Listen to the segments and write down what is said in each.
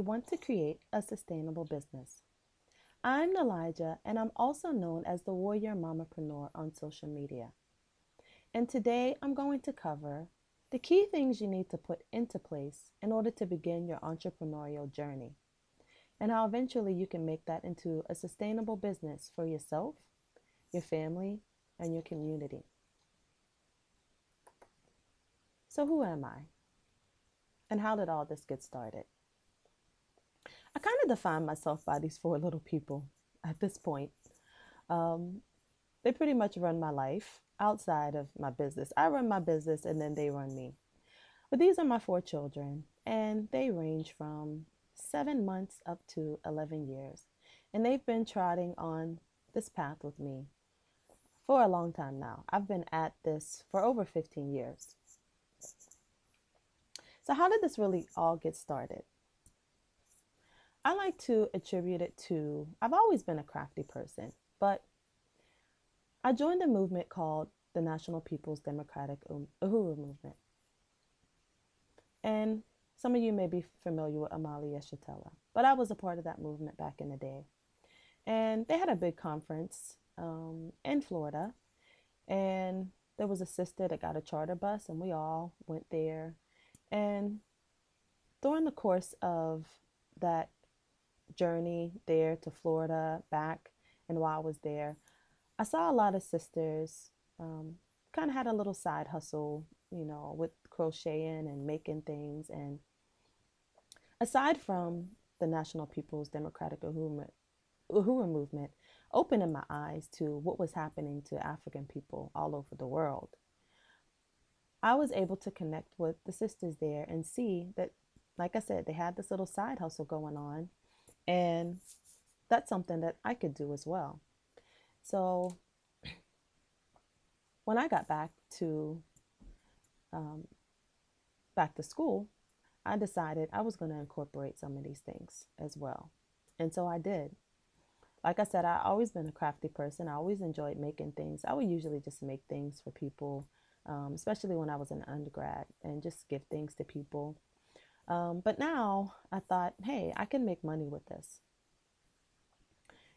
you want to create a sustainable business. I'm Nilajah, and I'm also known as the Warrior Mamapreneur on social media. And today I'm going to cover the key things you need to put into place in order to begin your entrepreneurial journey, and how eventually you can make that into a sustainable business for yourself, your family, and your community. So, who am I? And how did all this get started? I kind of define myself by these four little people at this point. Um, they pretty much run my life outside of my business. I run my business and then they run me. But these are my four children, and they range from 7 months up to 11 years. And they've been trotting on this path with me for a long time now. I've been at this for over 15 years. So, how did this really all get started? I like to attribute it to I've always been a crafty person, but I joined a movement called the National People's Democratic Uhuru Movement. And some of you may be familiar with Amalia Shatella, but I was a part of that movement back in the day. And they had a big conference in Florida, and there was a sister that got a charter bus, and we all went there. And during the course of that journey there to Florida, back, and while I was there, I saw a lot of sisters kind of had a little side hustle, with crocheting and making things. And aside from the National People's Democratic Uhuru Movement opening my eyes to what was happening to African people all over the world, I was able to connect with the sisters there and see that, like I said, they had this little side hustle going on. And that's something that I could do as well. So when I got um, back to school, I decided I was going to incorporate some of these things as well. And so I did. Like I said, I always been a crafty person. I always enjoyed making things. I would usually just make things for people, especially when I was an undergrad, and just give things to people. But now I thought, hey, I can make money with this.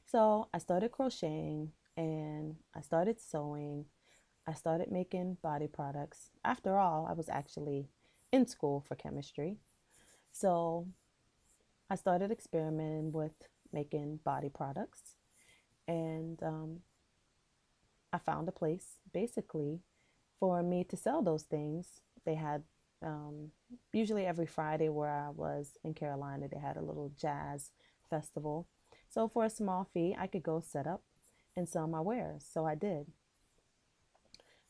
So I started crocheting and I started sewing. I started making body products. After all, I was actually in school for chemistry. So I started experimenting with making body products. And I found a place basically for me to sell those things. They had usually every Friday where I was in Carolina, they had a little jazz festival. So for a small fee, I could go set up and sell my wares. So I did.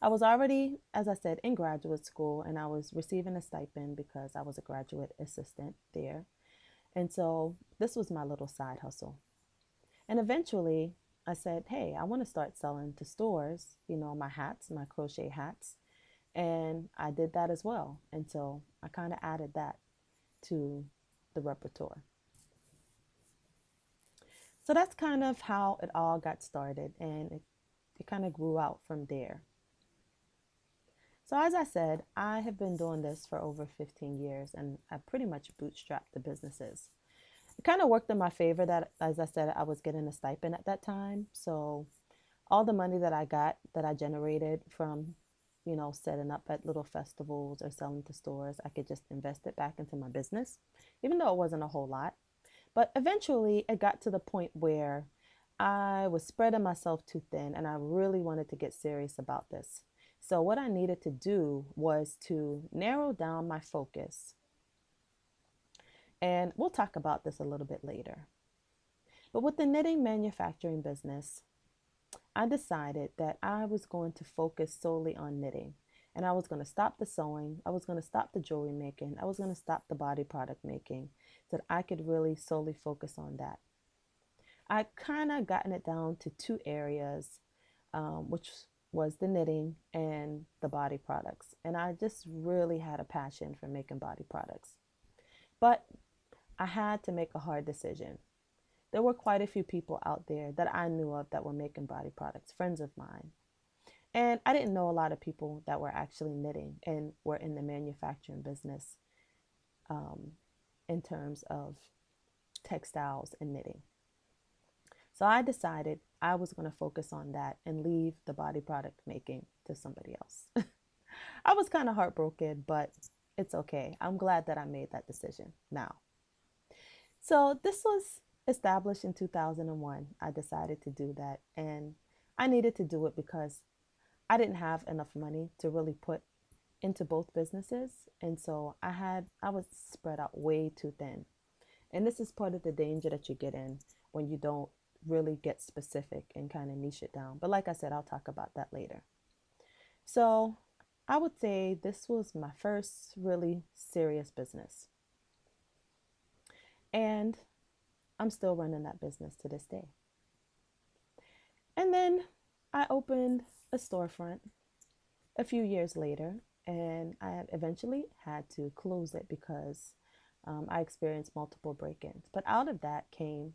I was already, as I said, in graduate school, and I was receiving a stipend because I was a graduate assistant there. And so this was my little side hustle. And eventually I said, hey, I want to start selling to stores, my hats, my crochet hats. And I did that as well. And so I kind of added that to the repertoire. So that's kind of how it all got started. And it kind of grew out from there. So as I said, I have been doing this for over 15 years, and I pretty much bootstrapped the businesses. It kind of worked in my favor that, as I said, I was getting a stipend at that time. So all the money that I got, that I generated from, setting up at little festivals or selling to stores, I could just invest it back into my business, even though it wasn't a whole lot. But eventually it got to the point where I was spreading myself too thin, and I really wanted to get serious about this. So what I needed to do was to narrow down my focus. And we'll talk about this a little bit later. But with the knitting manufacturing business, I decided that I was going to focus solely on knitting. And I was going to stop the sewing. I was going to stop the jewelry making. I was going to stop the body product making so that I could really solely focus on that. I kind of gotten it down to two areas, which was the knitting and the body products. And I just really had a passion for making body products. But I had to make a hard decision. There were quite a few people out there that I knew of that were making body products, friends of mine. And I didn't know a lot of people that were actually knitting and were in the manufacturing business, um, in terms of textiles and knitting. So I decided I was going to focus on that and leave the body product making to somebody else. I was kind of heartbroken, but it's okay. I'm glad that I made that decision now. So this was established in 2001. I decided to do that, and I needed to do it because I didn't have enough money to really put into both businesses. And so I was spread out way too thin. And this is part of the danger that you get in when you don't really get specific and kind of niche it down. But like I said, I'll talk about that later. So I would say this was my first really serious business. And I'm still running that business to this day. And then I opened a storefront a few years later, and I eventually had to close it because I experienced multiple break ins. But out of that came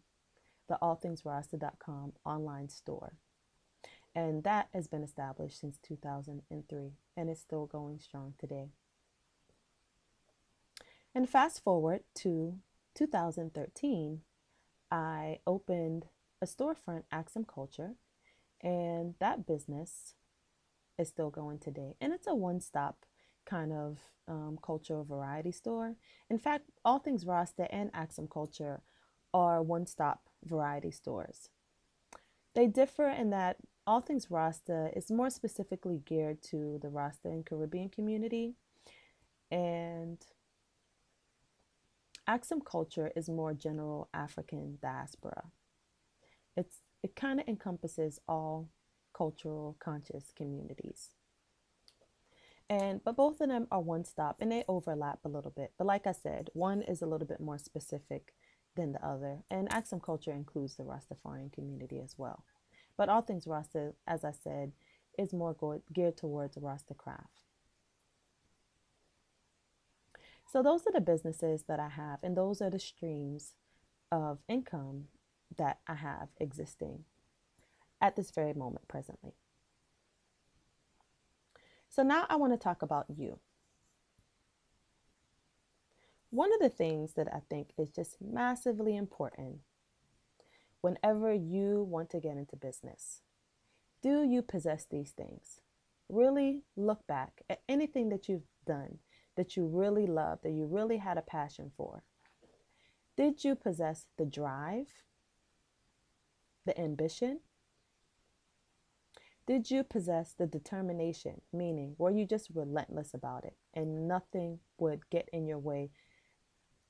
the allthingsrasta.com online store. And that has been established since 2003, and it's still going strong today. And fast forward to 2013, I opened a storefront, Axum Culture, and that business is still going today. And it's a one-stop kind of cultural variety store. In fact, All Things Rasta and Axum Culture are one-stop variety stores. They differ in that All Things Rasta is more specifically geared to the Rasta and Caribbean community, and Axum Culture is more general African diaspora. It kind of encompasses all cultural conscious communities. But both of them are one stop and they overlap a little bit. But like I said, one is a little bit more specific than the other. And Axum Culture includes the Rastafarian community as well. But All Things Rasta, as I said, is more geared towards Rasta craft. So those are the businesses that I have, and those are the streams of income that I have existing at this very moment presently. So now I want to talk about you. One of the things that I think is just massively important whenever you want to get into business, do you possess these things? Really look back at anything that you've done that you really loved, that you really had a passion for. Did you possess the drive, the ambition? Did you possess the determination, meaning were you just relentless about it and nothing would get in your way,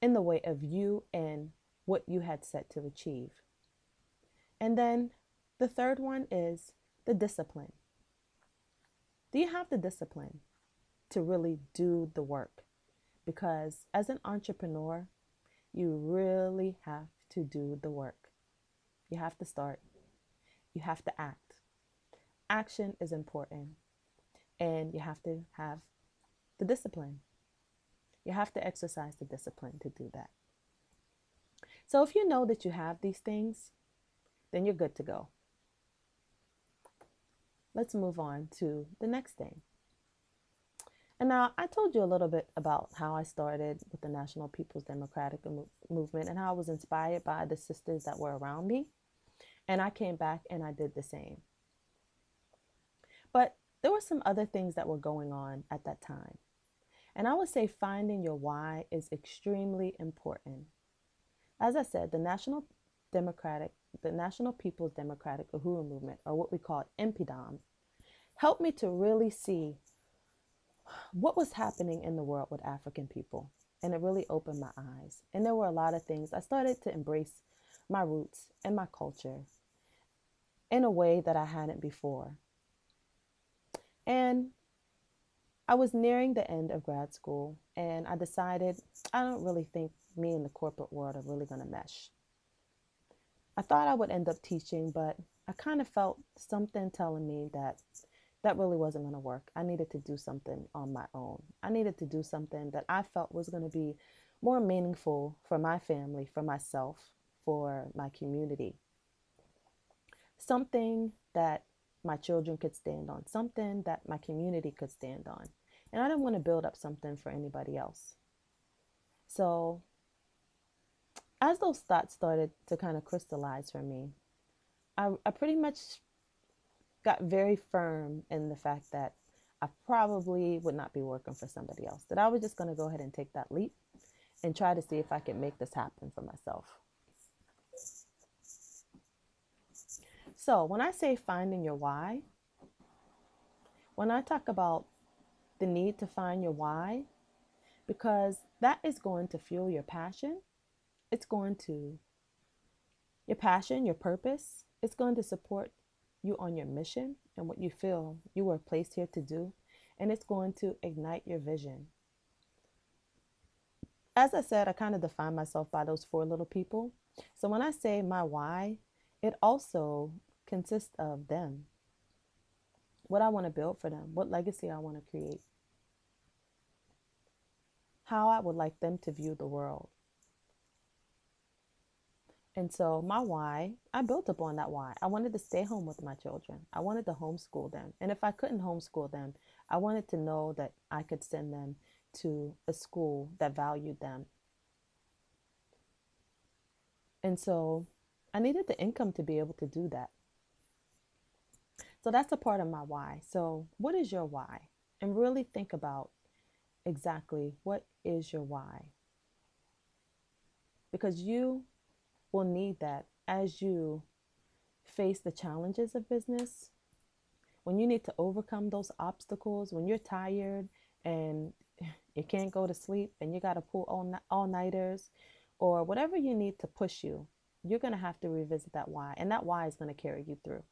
in the way of you and what you had set to achieve? And then the third one is the discipline. Do you have the discipline to really do the work? Because as an entrepreneur, you really have to do the work. You have to start. You have to act. Action is important, and you have to have the discipline. You have to exercise the discipline to do that. So if you know that you have these things, then you're good to go. Let's move on to the next thing. And now I told you a little bit about how I started with the National People's Democratic Movement and how I was inspired by the sisters that were around me. And I came back and I did the same. But there were some other things that were going on at that time. And I would say finding your why is extremely important. As I said, the National People's Democratic Uhuru Movement, or what we call NPDOM, helped me to really see what was happening in the world with African people. And it really opened my eyes. And there were a lot of things. I started to embrace my roots and my culture in a way that I hadn't before. And I was nearing the end of grad school, and I decided I don't really think me and the corporate world are really going to mesh. I thought I would end up teaching, but I kind of felt something telling me that that really wasn't going to work. I needed to do something on my own. I needed to do something that I felt was going to be more meaningful for my family, for myself, for my community. Something that my children could stand on, something that my community could stand on. And I didn't want to build up something for anybody else. So as those thoughts started to kind of crystallize for me, I pretty much got very firm in the fact that I probably would not be working for somebody else, that I was just going to go ahead and take that leap and try to see if I could make this happen for myself. So, when I say finding your why, when I talk about the need to find your why, because that is going to fuel your passion, it's going to, your passion, your purpose, it's going to support you on your mission and what you feel you were placed here to do, and it's going to ignite your vision. As I said, I kind of define myself by those four little people. So when I say my why, it also consists of them, what I want to build for them, what legacy I want to create, how I would like them to view the world. And so my why, I built upon that why. I wanted to stay home with my children. I wanted to homeschool them. And if I couldn't homeschool them, I wanted to know that I could send them to a school that valued them. And so I needed the income to be able to do that. So that's a part of my why. So what is your why? And really think about exactly what is your why. Because you will need that as you face the challenges of business, when you need to overcome those obstacles, when you're tired and you can't go to sleep and you got to pull all-nighters or whatever you need to push you, you're going to have to revisit that why. And that why is going to carry you through.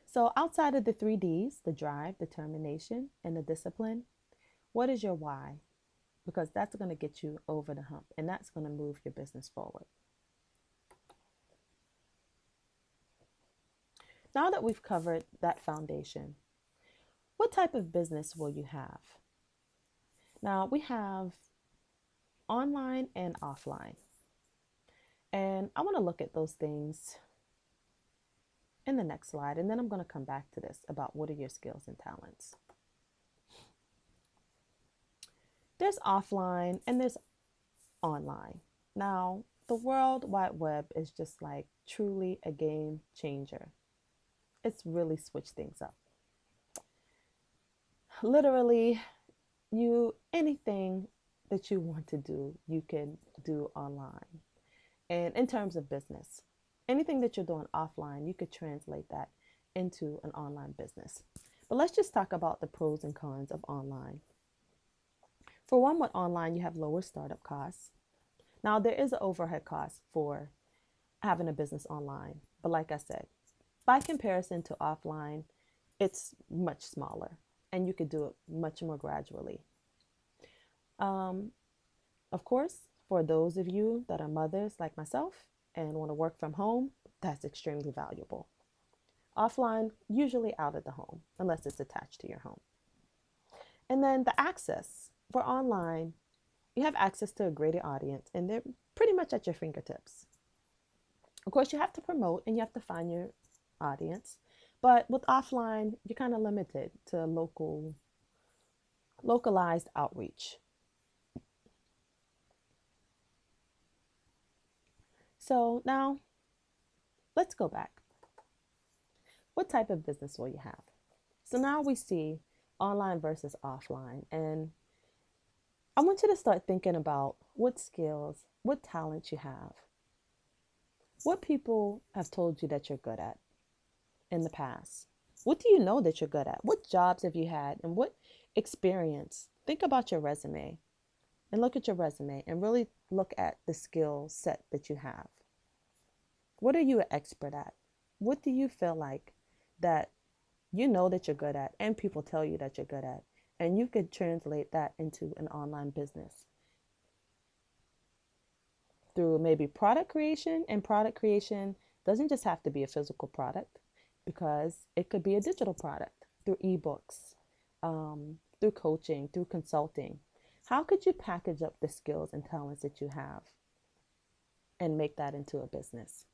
So outside of the 3Ds, the drive, determination, and the discipline, what is your why? Because that's going to get you over the hump and that's going to move your business forward. Now that we've covered that foundation, what type of business will you have? Now we have online and offline. And I want to look at those things in the next slide. And then I'm going to come back to this about what are your skills and talents. There's offline and there's online. Now, the World Wide Web is just like truly a game changer. It's really switched things up. Literally, anything that you want to do, you can do online. And in terms of business, anything that you're doing offline, you could translate that into an online business. But let's just talk about the pros and cons of online. For one, with online, you have lower startup costs. Now, there is an overhead cost for having a business online. But like I said, by comparison to offline, it's much smaller and you could do it much more gradually. Of course, for those of you that are mothers like myself and want to work from home, that's extremely valuable. Offline, usually out of the home, unless it's attached to your home. And then the access. For online, you have access to a greater audience and they're pretty much at your fingertips. Of course, you have to promote and you have to find your audience. But with offline, you're kind of limited to localized outreach. So now, let's go back. What type of business will you have? So now we see online versus offline. And I want you to start thinking about what skills, what talents you have. What people have told you that you're good at in the past? What do you know that you're good at? What jobs have you had and what experience? Think about your resume and look at your resume and really look at the skill set that you have. What are you an expert at? What do you feel like that you know that you're good at and people tell you that you're good at? And you could translate that into an online business through maybe product creation. And product creation doesn't just have to be a physical product, because it could be a digital product through ebooks, through coaching, through consulting. How could you package up the skills and talents that you have and make that into a business?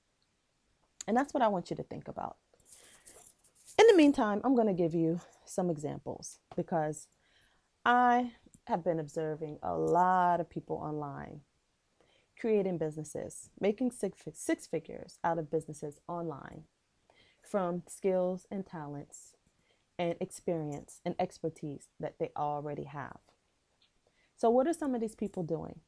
And that's what I want you to think about. In the meantime, I'm going to give you some examples because I have been observing a lot of people online creating businesses, making six figures out of businesses online from skills and talents and experience and expertise that they already have. So, what are some of these people doing?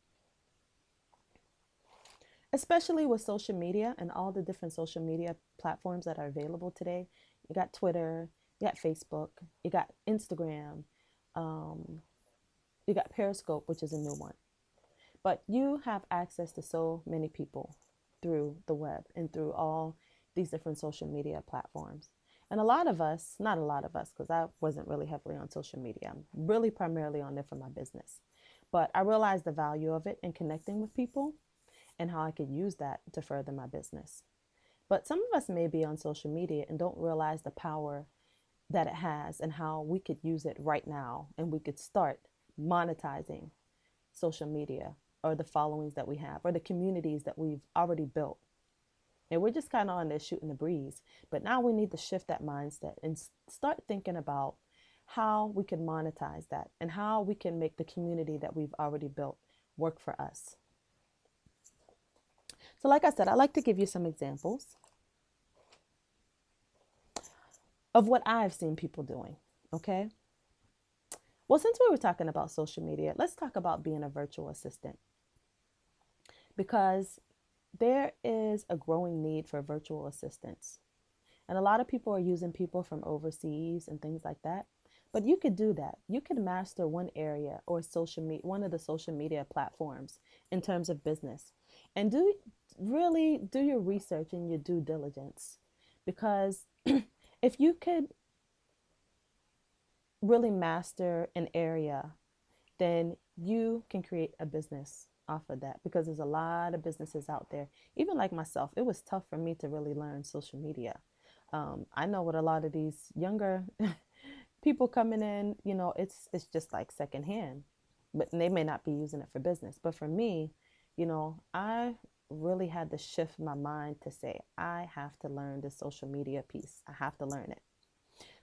Especially with social media and all the different social media platforms that are available today. You got Twitter, you got Facebook, you got Instagram, um, you got Periscope, which is a new one. But you have access to so many people through the web and through all these different social media platforms. And a lot of us, not a lot of us, because I wasn't really heavily on social media. I'm really primarily on there for my business. But I realized the value of it and connecting with people and how I could use that to further my business. But some of us may be on social media and don't realize the power that it has and how we could use it right now and we could start monetizing social media or the followings that we have or the communities that we've already built. And we're just kind of on there shooting the breeze. But now we need to shift that mindset and start thinking about how we can monetize that and how we can make the community that we've already built work for us. So like I said, I like to give you some examples of what I've seen people doing, okay? Well, since we were talking about social media, let's talk about being a virtual assistant because there is a growing need for virtual assistants. And a lot of people are using people from overseas and things like that. But you could do that. You could master one area or one of the social media platforms in terms of business. And really do your research and your due diligence. Because if you could really master an area, then you can create a business off of that because there's a lot of businesses out there. Even like myself, it was tough for me to really learn social media. I know what a lot of these younger people coming in, it's just like secondhand, but they may not be using it for business. But for me, I really had to shift my mind to say, I have to learn the social media piece. I have to learn it.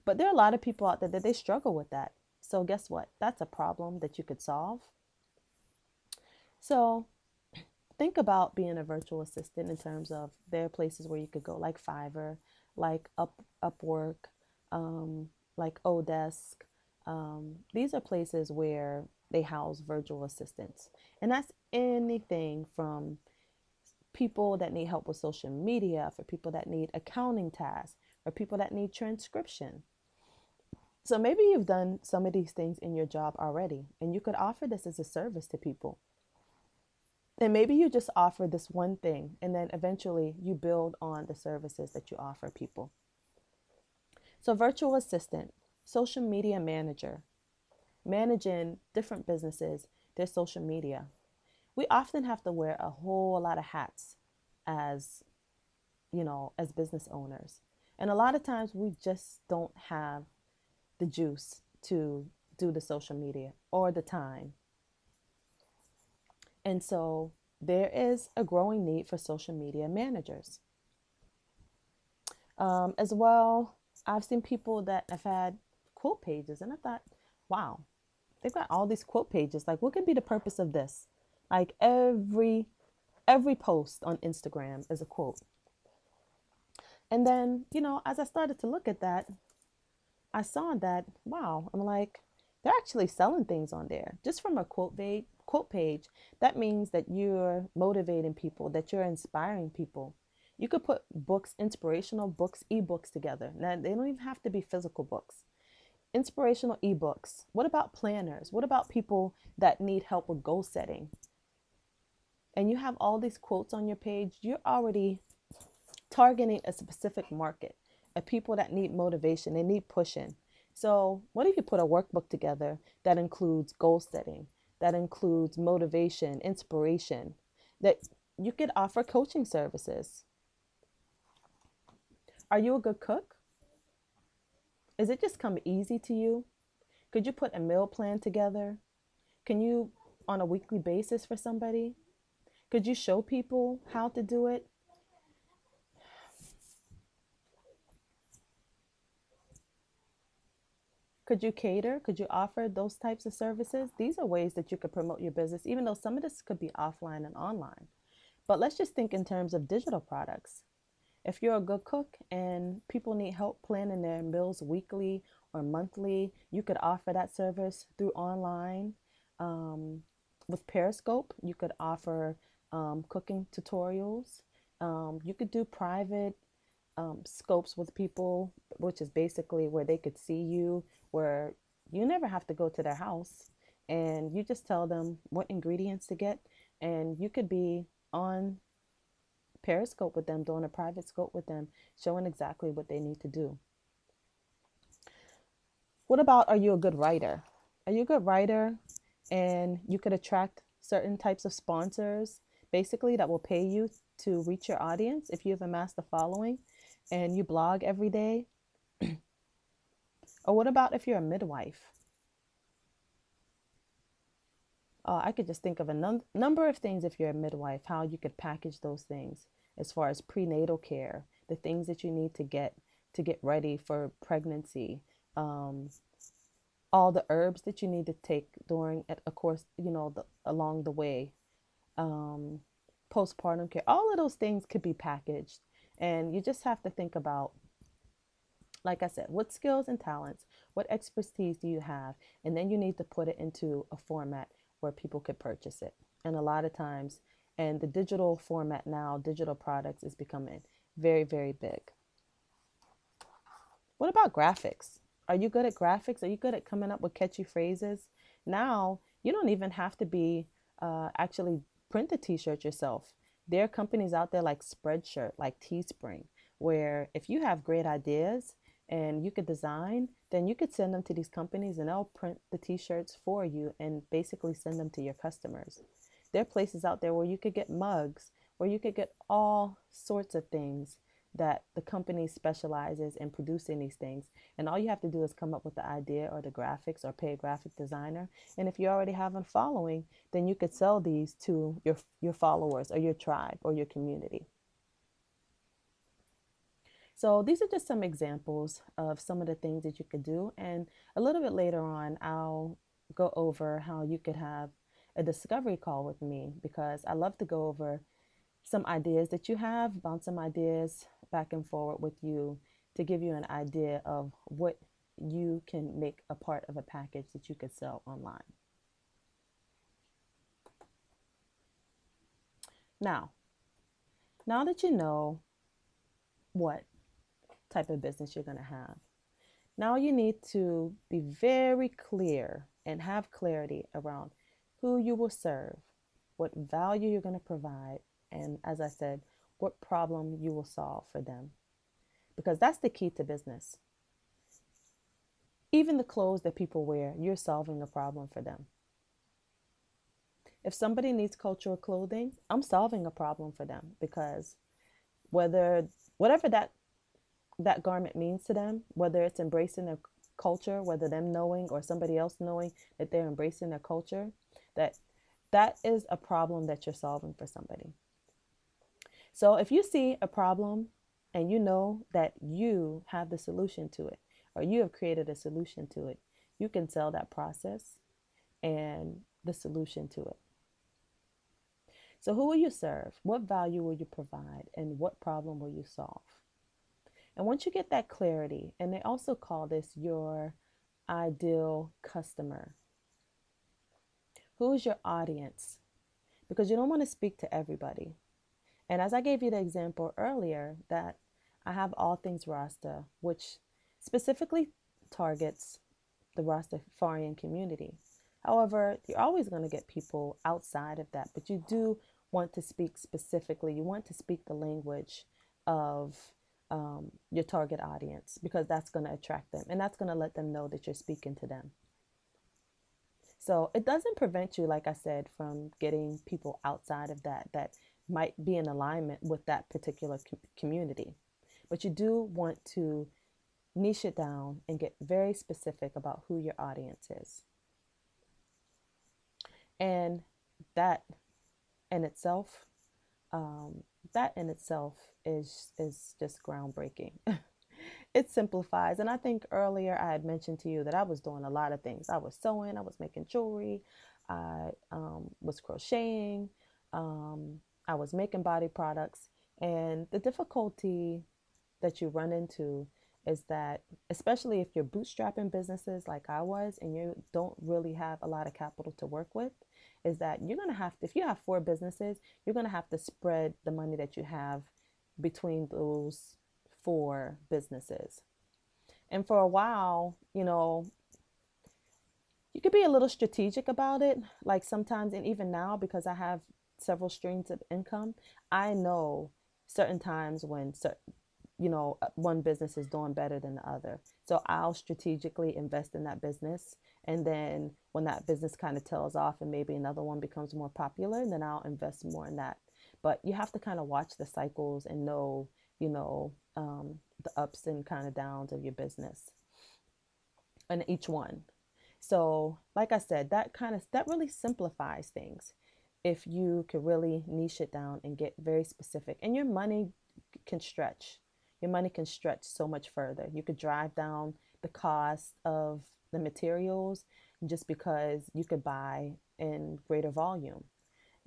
But there are a lot of people out there that they struggle with that. So guess what? That's a problem that you could solve. So think about being a virtual assistant in terms of there are places where you could go like Fiverr, like Upwork, like Odesk. These are places where they house virtual assistants. And that's anything from people that need help with social media, for people that need accounting tasks, or people that need transcription. So maybe you've done some of these things in your job already, and you could offer this as a service to people. And maybe you just offer this one thing, and then eventually you build on the services that you offer people. So virtual assistant, social media manager, managing different businesses, their social media. We often have to wear a whole lot of hats as, as business owners. And a lot of times we just don't have the juice to do the social media or the time. And so there is a growing need for social media managers. As well, I've seen people that have had quote pages, and I thought, wow, they've got all these quote pages. Like, what could be the purpose of this? Like every post on Instagram is a quote. And then, as I started to look at that, I saw that, wow, I'm like, they're actually selling things on there just from a quote page. That means that you're motivating people, that you're inspiring people. You could put books, inspirational books, ebooks together. Now, they don't even have to be physical books. Inspirational ebooks. What about planners? What about people that need help with goal setting? And you have all these quotes on your page. You're already targeting a specific market of people that need motivation, they need pushing. So what if you put a workbook together that includes goal setting, that includes motivation, inspiration, that you could offer coaching services? Are you a good cook? Is it just come easy to you? Could you put a meal plan together? Can you on a weekly basis for somebody? Could you show people how to do it? Could you cater? Could you offer those types of services? These are ways that you could promote your business, even though some of this could be offline and online. But let's just think in terms of digital products. If you're a good cook and people need help planning their meals weekly or monthly, you could offer that service through online. Um, with Periscope, you could offer cooking tutorials. You could do private scopes with people, which is basically where they could see you, where you never have to go to their house and you just tell them what ingredients to get. And you could be on Periscope with them, doing a private scope with them, showing exactly what they need to do. What about, are you a good writer? Are you a good writer and you could attract certain types of sponsors basically that will pay you to reach your audience if you have amassed a following and you blog every day? Or what about if you're a midwife? I could just think of a number of things if you're a midwife, how you could package those things as far as prenatal care, the things that you need to get ready for pregnancy, um, all the herbs that you need to take during, of course, along the way, um, postpartum care. All of those things could be packaged, and you just have to think about, like I said, what skills and talents, what expertise do you have? And then you need to put it into a format where people could purchase it. And a lot of times, and the digital format now, digital products is becoming very, very big. What about graphics? Are you good at graphics? Are you good at coming up with catchy phrases? Now, you don't even have to be actually print the t-shirt yourself. There are companies out there like Spreadshirt, like Teespring, where if you have great ideas and you could design, then you could send them to these companies and they'll print the t-shirts for you and basically send them to your customers. There are places out there where you could get mugs, where you could get all sorts of things that the company specializes in producing these things. And all you have to do is come up with the idea or the graphics or pay a graphic designer. And if you already have a following, then you could sell these to your followers or your tribe or your community. So these are just some examples of some of the things that you could do. And a little bit later on, I'll go over how you could have a discovery call with me because I love to go over some ideas that you have, bounce some ideas back and forward with you to give you an idea of what you can make a part of a package that you could sell online. Now, now that you know what type of business you're going to have, now you need to be very clear and have clarity around who you will serve, what value you're going to provide, and as I said, what problem you will solve for them. Because that's the key to business. Even the clothes that people wear, you're solving a problem for them. If somebody needs cultural clothing, I'm solving a problem for them because whether whatever that garment means to them, whether it's embracing their culture, whether them knowing or somebody else knowing that they're embracing their culture, that that is a problem that you're solving for somebody. So if you see a problem and you know that you have the solution to it, or you have created a solution to it, you can sell that process and the solution to it. So who will you serve? What value will you provide? And what problem will you solve? And once you get that clarity, and they also call this your ideal customer. Who is your audience? Because you don't want to speak to everybody. And as I gave you the example earlier, that I have All Things Rasta, which specifically targets the Rastafarian community. However, you're always going to get people outside of that, but you do want to speak specifically. You want to speak the language of your target audience because that's going to attract them and that's going to let them know that you're speaking to them. So it doesn't prevent you, like I said, from getting people outside of that might be in alignment with that particular community. But you do want to niche it down and get very specific about who your audience is. And that in itself, that in itself is just groundbreaking. it simplifies. And I think earlier I had mentioned to you that I was doing a lot of things. I was sewing, I was making jewelry, I was crocheting, um, I was making body products. And the difficulty that you run into is that, especially if you're bootstrapping businesses like I was and you don't really have a lot of capital to work with, is that you're going to have to, if you have four businesses, you're going to have to spread the money that you have between those four businesses. And for a while, you could be a little strategic about it. Like sometimes, and even now, because I have several streams of income, I know certain times when one business is doing better than the other. So I'll strategically invest in that business. And then when that business kind of tails off and maybe another one becomes more popular, then I'll invest more in that. But you have to kind of watch the cycles and know, the ups and kind of downs of your business and each one. So, like I said, that really simplifies things if you could really niche it down and get very specific. And your money can stretch. Your money can stretch so much further. You could drive down the cost of the materials just because you could buy in greater volume.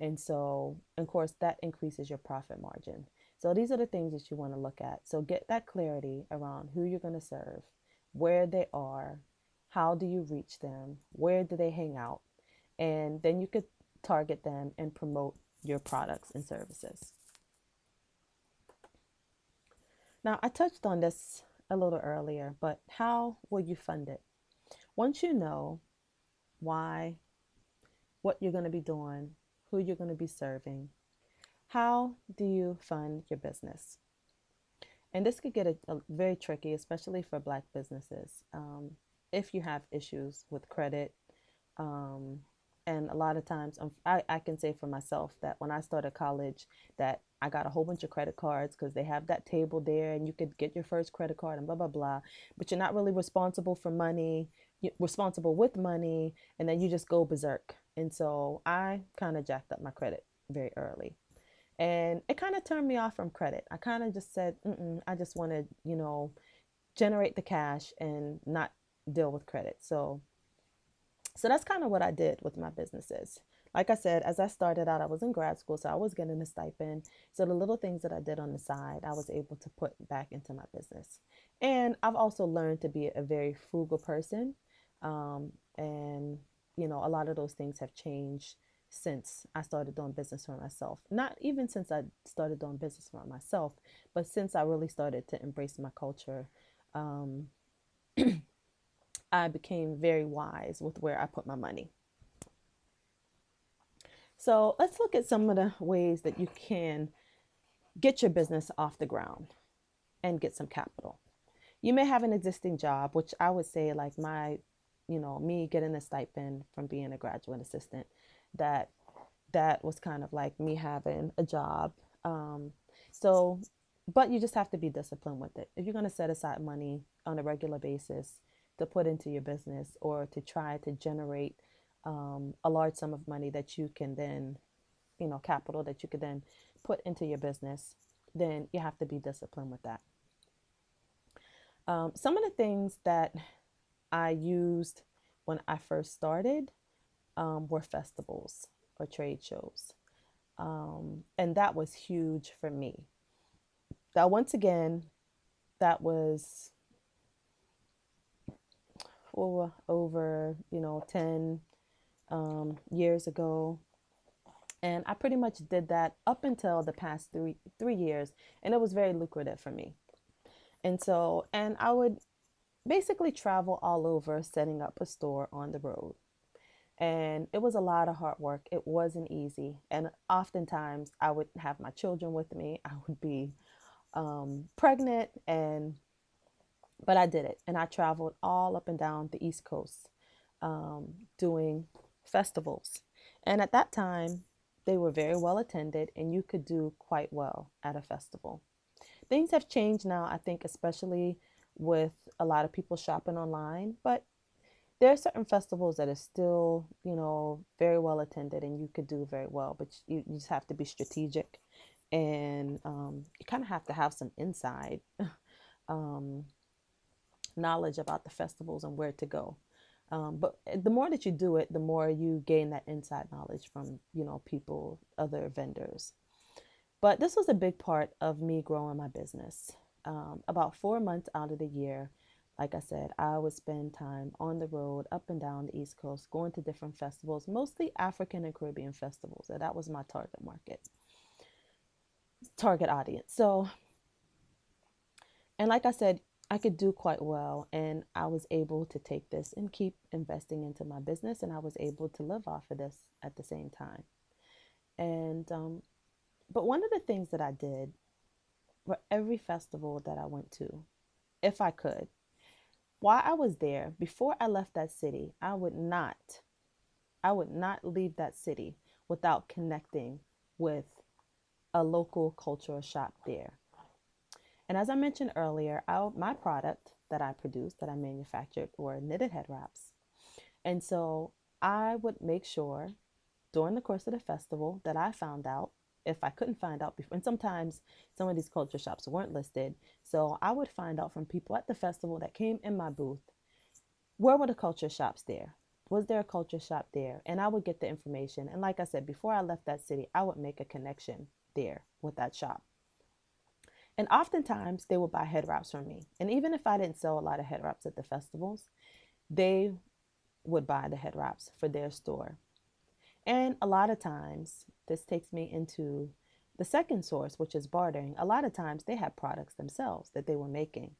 And so, of course, that increases your profit margin. So these are the things that you want to look at. So get that clarity around who you're going to serve, where they are, how do you reach them, where do they hang out, and then you could target them and promote your products and services. Now, I touched on this a little earlier, but how will you fund it? Once you know why, what you're going to be doing, who you're going to be serving, how do you fund your business? And this could get very tricky, especially for Black businesses. If you have issues with credit, um, and a lot of times, I can say for myself that when I started college, that I got a whole bunch of credit cards because they have that table there and you could get your first credit card and blah, blah, blah. But you're not really responsible for money, you're responsible with money, and then you just go berserk. And so I kind of jacked up my credit very early. And it kind of turned me off from credit. I kind of just said, I just want to, generate the cash and not deal with credit. So that's kind of what I did with my businesses. Like I said, as I started out, I was in grad school, so I was getting a stipend. So the little things that I did on the side, I was able to put back into my business. And I've also learned to be a very frugal person. And, a lot of those things have changed since I started doing business for myself. Not even since I started doing business for myself, but since I really started to embrace my culture. Um, I became very wise with where I put my money. So let's look at some of the ways that you can get your business off the ground and get some capital. You may have an existing job, which I would say, like me getting a stipend from being a graduate assistant, that that was kind of like me having a job. Um, so, but you just have to be disciplined with it. If you're going to set aside money on a regular basis to put into your business or to try to generate a large sum of money that you can then, capital that you could then put into your business, then you have to be disciplined with that. Some of the things that I used when I first started were festivals or trade shows. And that was huge for me. Now, once again, that was over 10 years ago. And I pretty much did that up until the past three years. And it was very lucrative for me. And I would basically travel all over setting up a store on the road. And it was a lot of hard work. It wasn't easy. And oftentimes I would have my children with me. I would be pregnant, but I did it. And I traveled all up and down the East Coast doing festivals. And at that time, they were very well attended, and you could do quite well at a festival. Things have changed now, I think, especially with a lot of people shopping online, but there are certain festivals that are still, very well attended and you could do very well, but you just have to be strategic and you kind of have to have some insight. um, knowledge about the festivals and where to go. But the more that you do it, the more you gain that inside knowledge from, people, other vendors. But this was a big part of me growing my business. About 4 months out of the year, like I said, I would spend time on the road, up and down the East Coast, going to different festivals, mostly African and Caribbean festivals. So that was my target market, target audience. So, and like I said, I could do quite well, and I was able to take this and keep investing into my business, and I was able to live off of this at the same time. And but one of the things that I did for every festival that I went to, if I could, while I was there, before I left that city, I would not leave that city without connecting with a local cultural shop there. And as I mentioned earlier, my product that I produced, that I manufactured, were knitted head wraps. And so I would make sure during the course of the festival that I found out, if I couldn't find out before. And sometimes some of these culture shops weren't listed. So I would find out from people at the festival that came in my booth, where were the culture shops there? Was there a culture shop there? And I would get the information. And like I said, before I left that city, I would make a connection there with that shop. And oftentimes they would buy head wraps from me. And even if I didn't sell a lot of head wraps at the festivals, they would buy the head wraps for their store. And a lot of times, this takes me into the second source, which is bartering. A lot of times they had products themselves that they were making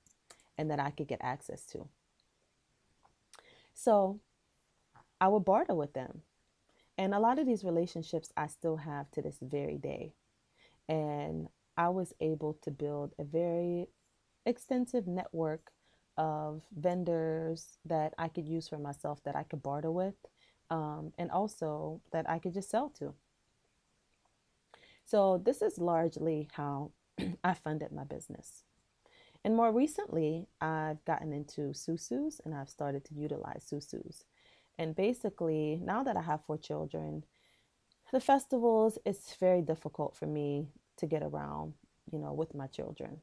and that I could get access to. So I would barter with them. And a lot of these relationships I still have to this very day. And I was able to build a very extensive network of vendors that I could use for myself, that I could barter with, and also that I could just sell to. So this is largely how I funded my business. And more recently, I've gotten into susus, and I've started to utilize susus. And basically, now that I have 4 children, the festivals, it's very difficult for me to get around, with my children.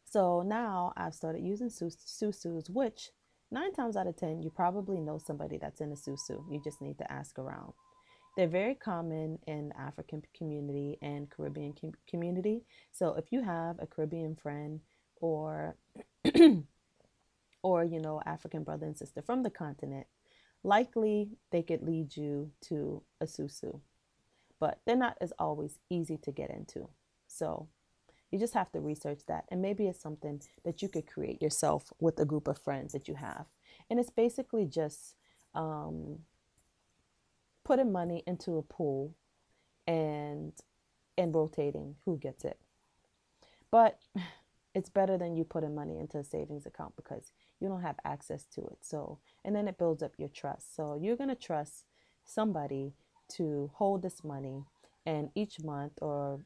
So now I've started using susus, which 9 times out of 10, you probably know somebody that's in a susu. You just need to ask around. They're very common in the African community and Caribbean community. So if you have a Caribbean friend, or African brother and sister from the continent, likely they could lead you to a susu, but they're not as always easy to get into. So you just have to research that, and maybe it's something that you could create yourself with a group of friends that you have. And it's basically just um, putting money into a pool, and rotating who gets it. But it's better than you putting money into a savings account, because you don't have access to it. So, and then it builds up your trust. So you're going to trust somebody to hold this money, and each month, or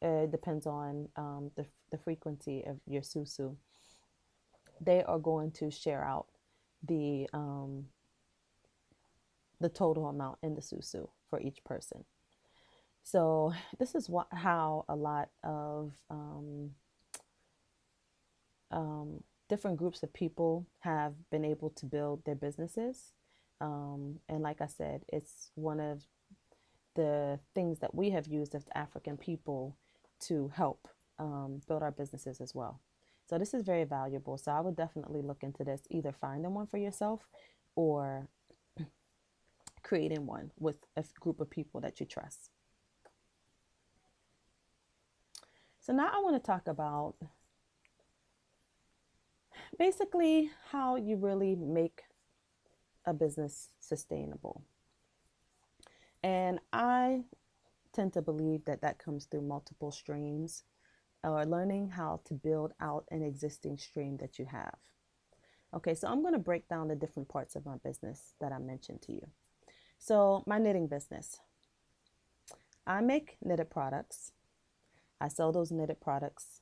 it depends on the frequency of your susu, they are going to share out the um, the total amount in the susu for each person. So this is how a lot of different groups of people have been able to build their businesses. And like I said, it's one of the things that we have used as African people to help build our businesses as well. So this is very valuable. So I would definitely look into this, either finding one for yourself or creating one with a group of people that you trust. So now I want to talk about basically how you really make a business sustainable. And I tend to believe that that comes through multiple streams, or learning how to build out an existing stream that you have. Okay, so I'm going to break down the different parts of my business that I mentioned to you. So, my knitting business, I make knitted products. I sell those knitted products.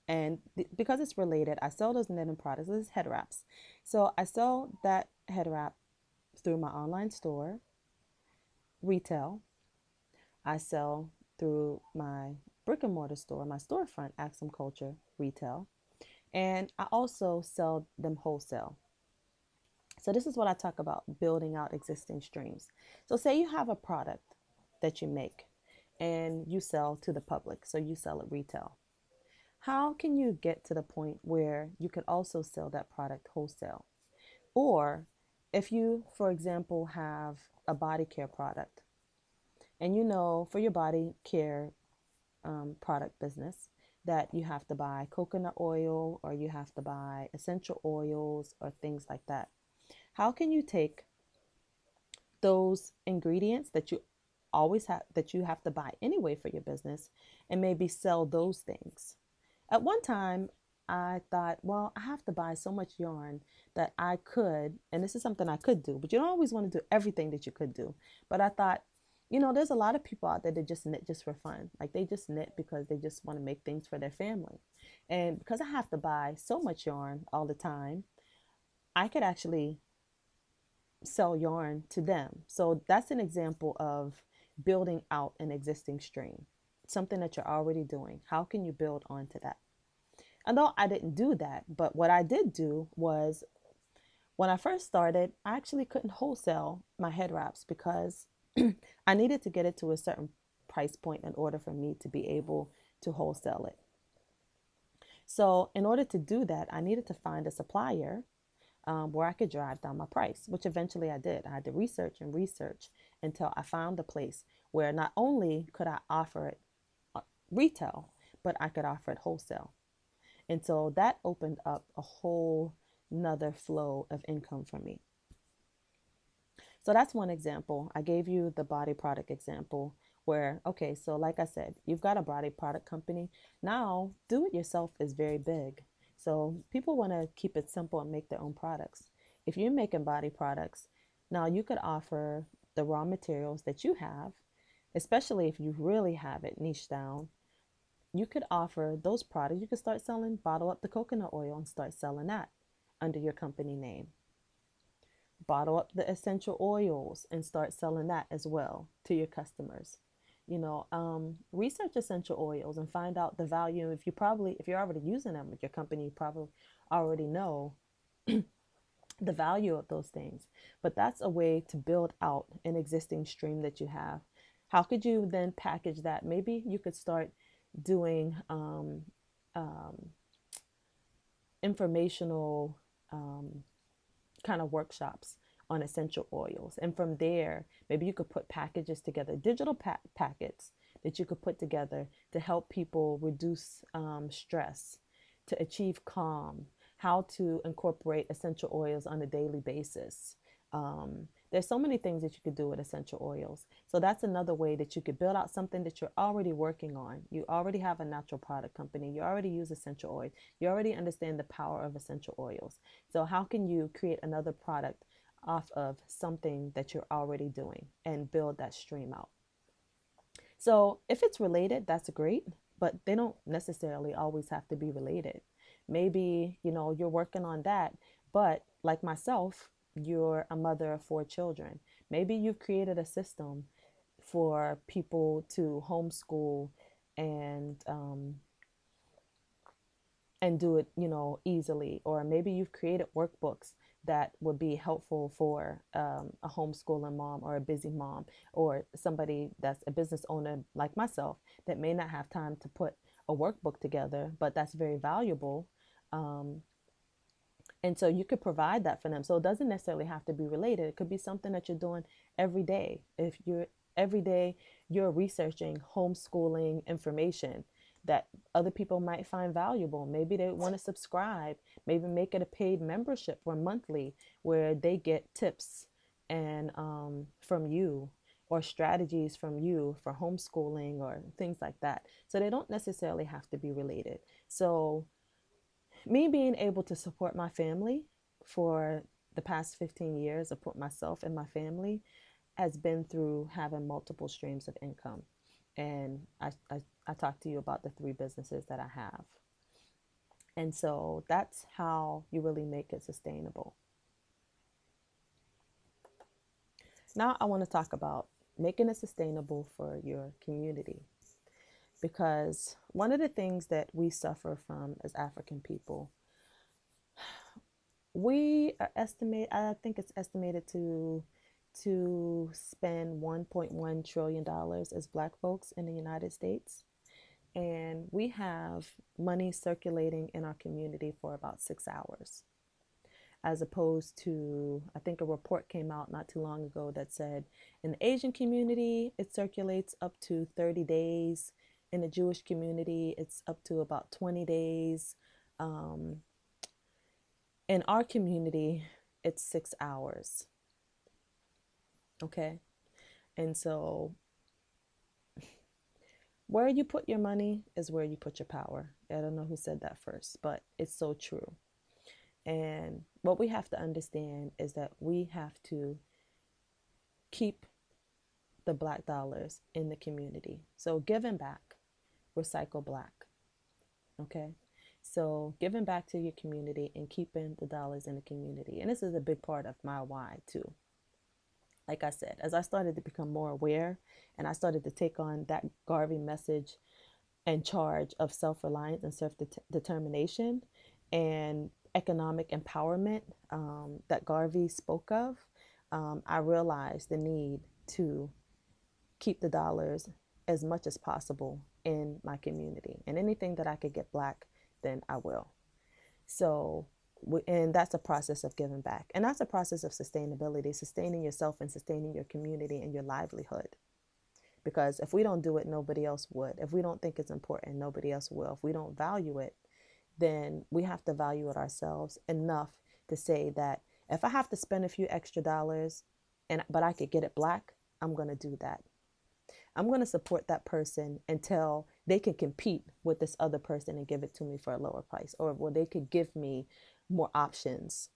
And because it's related, I sell those knitting products. This is head wraps. So, I sell that head wrap through my online store, retail. I sell through my brick and mortar store, my storefront, Axum Culture, retail. And I also sell them wholesale. So this is what I talk about, building out existing streams. So say you have a product that you make and you sell to the public. So you sell it retail. How can you get to the point where you could also sell that product wholesale? Or if you, for example, have a body care product and you know for your body care product business that you have to buy coconut oil or you have to buy essential oils or things like that. How can you take those ingredients that you always have that you have to buy anyway for your business and maybe sell those things? At one time, I thought, well, I have to buy so much yarn that I could, and this is something I could do, but you don't always want to do everything that you could do. But I thought, there's a lot of people out there that just knit just for fun. Like they just knit because they just want to make things for their family. And because I have to buy so much yarn all the time, I could actually sell yarn to them. So that's an example of building out an existing stream, something that you're already doing. How can you build onto that? Although I didn't do that, but what I did do was when I first started, I actually couldn't wholesale my head wraps because I needed to get it to a certain price point in order for me to be able to wholesale it. So, in order to do that, I needed to find a supplier where I could drive down my price, which eventually I did. I had to research and research until I found a place where not only could I offer it retail, but I could offer it wholesale. And so that opened up a whole nother flow of income for me. So that's one example. I gave you the body product example where, okay, so like I said, you've got a body product company. Now, do it yourself is very big. So people want to keep it simple and make their own products. If you're making body products, now you could offer the raw materials that you have, especially if you really have it niche down. You could offer those products. You could start selling, bottle up the coconut oil and start selling that under your company name. Bottle up the essential oils and start selling that as well to your customers. Research essential oils and find out the value. If you're already using them with your company, you probably already know the value of those things. But that's a way to build out an existing stream that you have. How could you then package that? Maybe you could start doing um, informational kind of workshops on essential oils. And from there, maybe you could put packages together, digital packets that you could put together to help people reduce stress, to achieve calm, how to incorporate essential oils on a daily basis. There's so many things that you could do with essential oils. So that's another way that you could build out something that you're already working on. You already have a natural product company. You already use essential oil. You already understand the power of essential oils. So how can you create another product off of something that you're already doing and build that stream out? So if it's related, that's great, but they don't necessarily always have to be related. Maybe, you're working on that, but like myself, you're a mother of four children. Maybe you've created a system for people to homeschool and do it, easily. Or maybe you've created workbooks that would be helpful for a homeschooling mom or a busy mom or somebody that's a business owner like myself that may not have time to put a workbook together, but that's very valuable. Um, and so you could provide that for them. So it doesn't necessarily have to be related. It could be something that you're doing every day. If you're every day you're researching homeschooling information that other people might find valuable. Maybe they want to subscribe, maybe make it a paid membership or monthly where they get tips and from you or strategies from you for homeschooling or things like that. So they don't necessarily have to be related. So me being able to support my family for the past 15 years, support myself and my family, has been through having multiple streams of income. And I talked to you about the three businesses that I have. And so that's how you really make it sustainable. Now I want to talk about making it sustainable for your community. Because one of the things that we suffer from as African people We are estimate. I think it's estimated to spend $1.1 trillion as Black folks in the United States, and we have money circulating in our community for about 6 hours, as opposed to, I think a report came out not too long ago that said in the Asian community it circulates up to 30 days. In the Jewish community it's up to about 20 days. um, in our community it's 6 hours. Okay. And so where you put your money is where you put your power. I don't know who said that first, but it's so true. And what we have to understand is that we have to keep the Black dollars in the community. So giving back, recycle Black. Okay. So giving back to your community and keeping the dollars in the community. And this is a big part of my why too. Like I said, as I started to become more aware and I started to take on that Garvey message and charge of self-reliance and self-determination and economic empowerment that Garvey spoke of, I realized the need to keep the dollars as much as possible in my community. And anything that I could get Black, then I will. So, and that's a process of giving back. And that's a process of sustainability, sustaining yourself and sustaining your community and your livelihood. Because if we don't do it, nobody else would. If we don't think it's important, nobody else will. If we don't value it, then we have to value it ourselves enough to say that if I have to spend a few extra dollars but I could get it Black, I'm going to do that. I'm going to support that person until they can compete with this other person and give it to me for a lower price, or well, they could give me more options.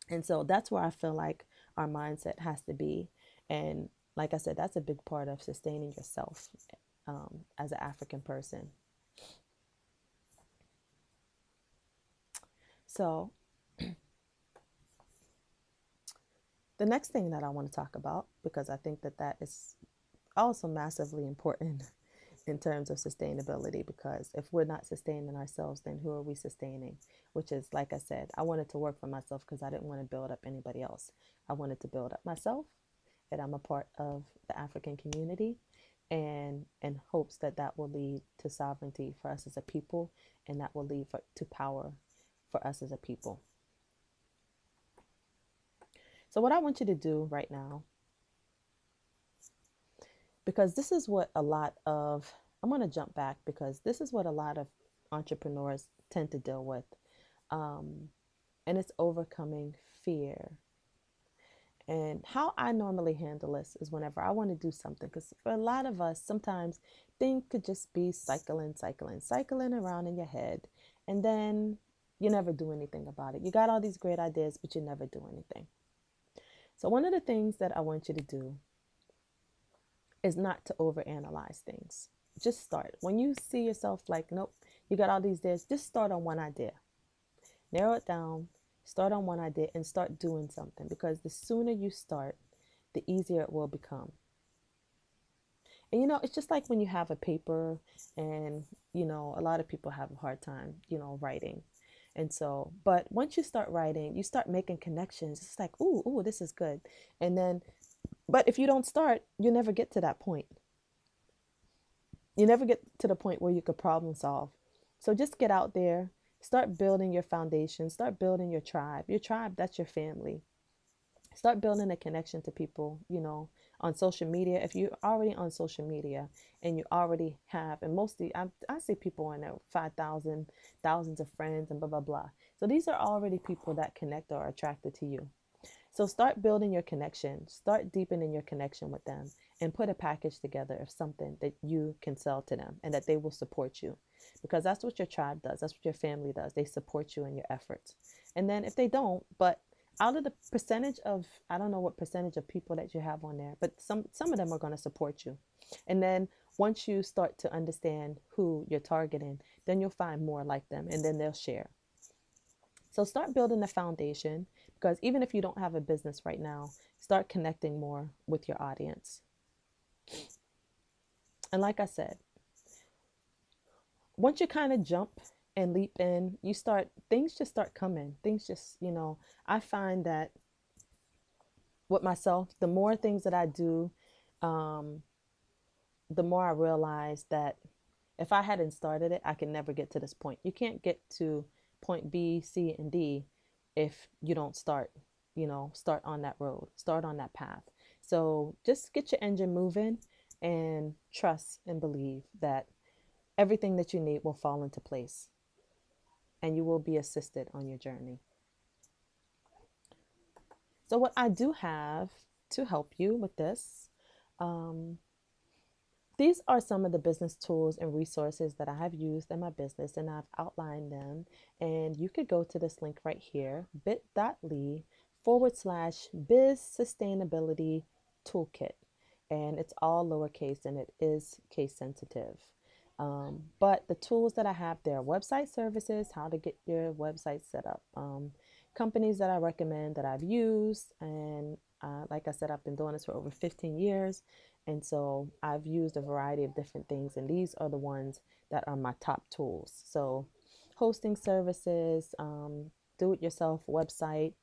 And so that's where I feel like our mindset has to be. And like I said, that's a big part of sustaining yourself as an African person. So the next thing that I want to talk about, because I think that that is also massively important in terms of sustainability, because if we're not sustaining ourselves, then who are we sustaining? Which is, like I said, I wanted to work for myself because I didn't want to build up anybody else. I wanted to build up myself, and I'm a part of the African community, and in hopes that that will lead to sovereignty for us as a people, and that will lead to power for us as a people. So what I want you to do right now, because this is what a lot of, I'm going to jump back because this is what a lot of entrepreneurs tend to deal with. And it's overcoming fear. And how I normally handle this is whenever I want to do something, because for a lot of us, sometimes things could just be cycling around in your head. And then you never do anything about it. You got all these great ideas, but you never do anything. So one of the things that I want you to do is not to overanalyze things. Just start. When you see yourself like, nope, you got all these ideas, just start on one idea. Narrow it down, start on one idea, and start doing something. Because the sooner you start, the easier it will become. And it's just like when you have a paper and, a lot of people have a hard time, writing. And so, but once you start writing, you start making connections. It's like, ooh, this is good. And then, but if you don't start, you never get to that point. You never get to the point where you could problem solve. So just get out there, start building your foundation, start building your tribe. Your tribe, that's your family. Start building a connection to people, on social media. If you're already on social media and you already have, and mostly I see people in there 5,000, thousands of friends and blah, blah, blah. So these are already people that connect or are attracted to you. So start building your connection, start deepening your connection with them, and put a package together of something that you can sell to them and that they will support you. Because that's what your tribe does. That's what your family does. They support you in your efforts. And then if they don't, but out of the percentage of, I don't know what percentage of people that you have on there, but some of them are going to support you. And then once you start to understand who you're targeting, then you'll find more like them, and then they'll share. So start building the foundation, because even if you don't have a business right now, start connecting more with your audience. And like I said, once you kind of jump and leap in, things just start coming. Things just, I find that with myself, the more things that I do, um, the more I realize that if I hadn't started it, I can never get to this point. You can't get to point B, C, and D if you don't start on that road, start on that path. So just get your engine moving and trust and believe that everything that you need will fall into place and you will be assisted on your journey. So, what I do have to help you with this, um, these are some of the business tools and resources that I have used in my business, and I've outlined them. And you could go to this link right here, bit.ly/biz sustainability toolkit. And it's all lowercase and it is case sensitive. But the tools that I have there, website services, how to get your website set up, companies that I recommend that I've used. And like I said, I've been doing this for over 15 years. And so I've used a variety of different things, and these are the ones that are my top tools. So, hosting services, do it yourself website,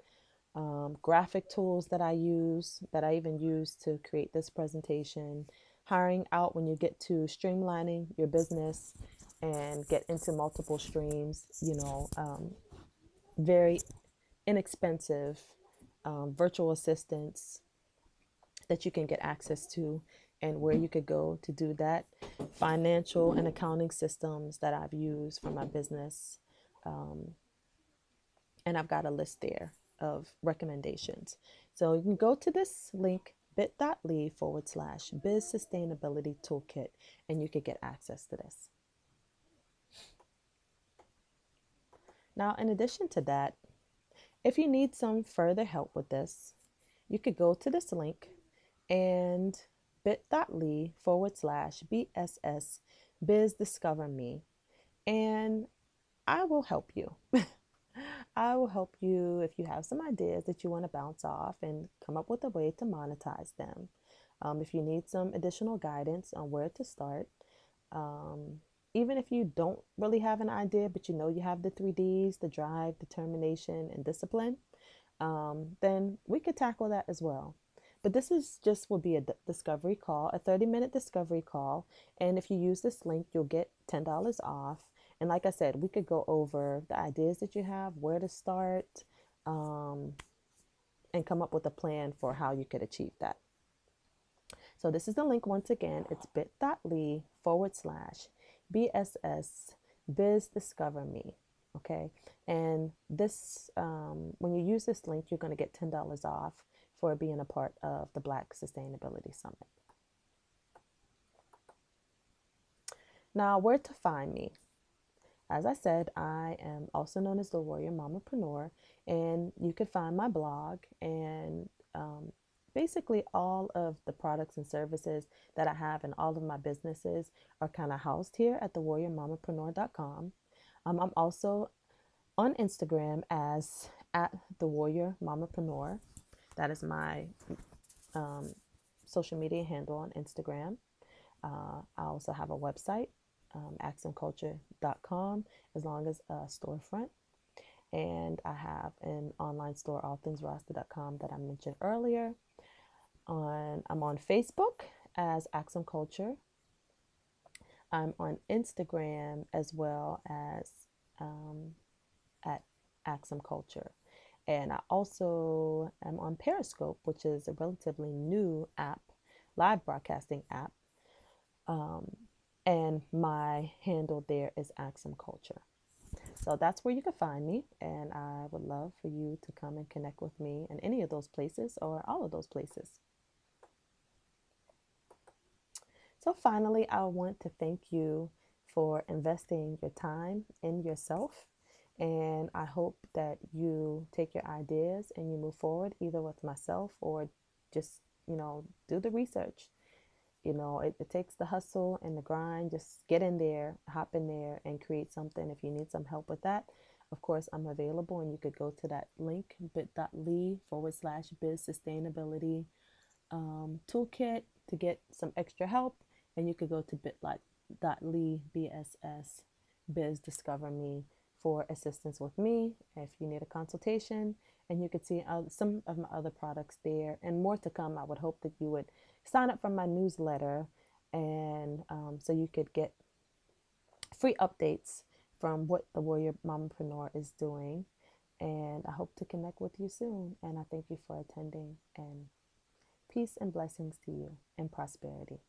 graphic tools that I use, that I even use to create this presentation, hiring out when you get to streamlining your business and get into multiple streams, very inexpensive virtual assistants that you can get access to and where you could go to do that. Financial and accounting systems that I've used for my business. Um, and I've got a list there of recommendations. So you can go to this link, bit.ly/biz sustainability toolkit, and you could get access to this. Now, in addition to that, if you need some further help with this, you could go to this link and bit.ly/BSS biz discover me, and I will help you. I will help you if you have some ideas that you want to bounce off and come up with a way to monetize them. If you need some additional guidance on where to start, um, even if you don't really have an idea, but you know you have the 3Ds, the drive, determination, and discipline, then we could tackle that as well. But this is just will be a discovery call, a 30-minute discovery call. And if you use this link, you'll get $10 off. And like I said, we could go over the ideas that you have, where to start, um, and come up with a plan for how you could achieve that. So this is the link once again. It's bit.ly/BSS biz discover me. Okay. And this, when you use this link, you're going to get $10 off for being a part of the Black Sustainability Summit. Now, where to find me? As I said, I am also known as the Warrior Mamapreneur, and you can find my blog and basically all of the products and services that I have and all of my businesses are kind of housed here at thewarriormamapreneur.com. I'm also on Instagram as at the Warrior Mamapreneur. That is my social media handle on Instagram. I also have a website, accentculture.com, as long as a storefront. And I have an online store, allthingsrasta.com, that I mentioned earlier. I'm on Facebook as Axum Culture. I'm on Instagram as well as at Axum Culture. And I also am on Periscope, which is a relatively new app, live broadcasting app. And my handle there is Axum Culture. So that's where you can find me. And I would love for you to come and connect with me in any of those places or all of those places. So finally, I want to thank you for investing your time in yourself. And I hope that you take your ideas and you move forward either with myself or just, do the research. It takes the hustle and the grind. Just get in there, hop in there and create something. If you need some help with that, of course, I'm available, and you could go to that link, bit.ly/biz sustainability toolkit to get some extra help. And you could go to bit.ly BSS Biz Discover Me for assistance with me if you need a consultation. And you could see some of my other products there and more to come. I would hope that you would sign up for my newsletter, and so you could get free updates from what the Warrior Mompreneur is doing. And I hope to connect with you soon. And I thank you for attending. And peace and blessings to you and prosperity.